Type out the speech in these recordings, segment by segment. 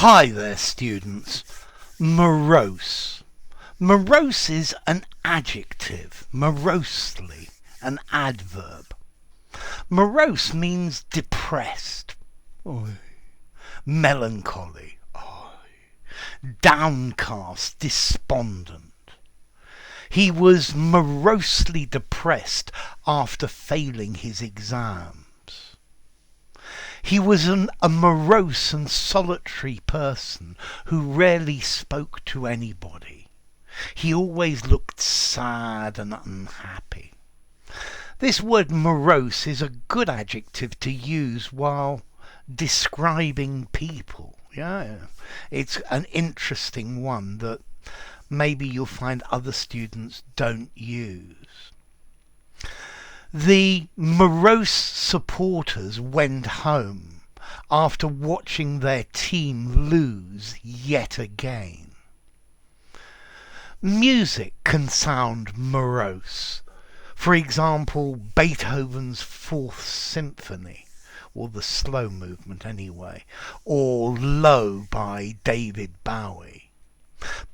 Hi there, students. Morose. Morose is an adjective. Morosely, an adverb. Morose means depressed. Oy. Melancholy. Oy. Downcast, despondent. He was morosely depressed after failing his exams. He was a morose and solitary person who rarely spoke to anybody. He always looked sad and unhappy. This word morose is a good adjective to use while describing people. Yeah, it's an interesting one that maybe you'll find other students don't use. The morose supporters went home after watching their team lose yet again. Music can sound morose. For example, Beethoven's Fourth Symphony, or the slow movement anyway, or Low by David Bowie.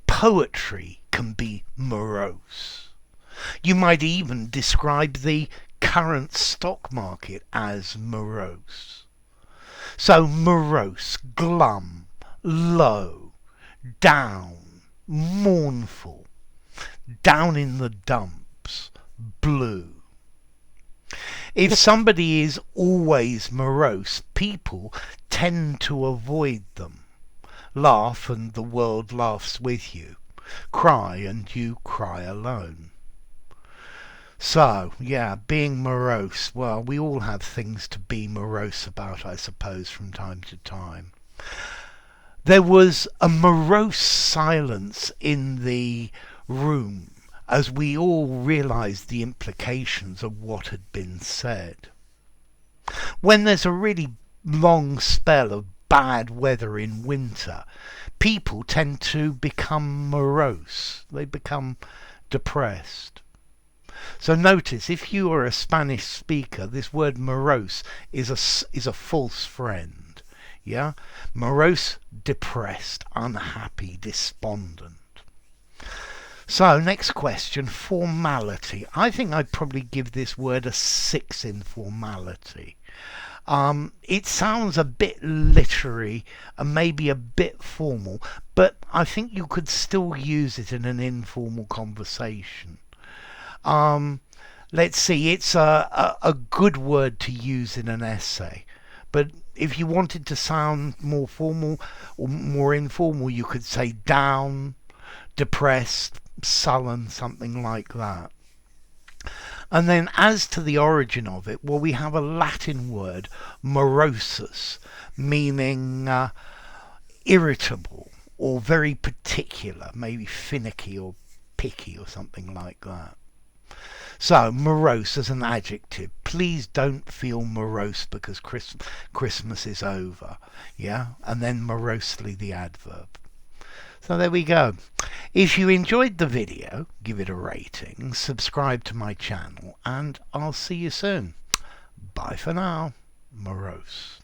Poetry can be morose. You might even describe the current stock market as morose. So morose, glum, low, down, mournful, down in the dumps, blue. If somebody is always morose, people tend to avoid them. Laugh and the world laughs with you. Cry and you cry alone. So, yeah, being morose, well, we all have things to be morose about, I suppose, from time to time. There was a morose silence in the room as we all realised the implications of what had been said. When there's a really long spell of bad weather in winter, people tend to become morose. They become depressed. So notice, if you are a Spanish speaker, this word morose is a false friend. Yeah? Morose, depressed, unhappy, despondent. So, next question, formality. I think I'd probably give this word a 6 in formality. It sounds a bit literary and maybe a bit formal, but I think you could still use it in an informal conversation. Let's see, it's a good word to use in an essay, but if you wanted to sound more formal or more informal, you could say down, depressed, sullen, something like that. And then as to the origin of it, well, we have a Latin word, morosus, meaning irritable or very particular, maybe finicky or picky or something like that. So, morose as an adjective. Please don't feel morose because Christmas is over. Yeah? And then morosely the adverb. So there we go. If you enjoyed the video, give it a rating, subscribe to my channel, and I'll see you soon. Bye for now. Morose.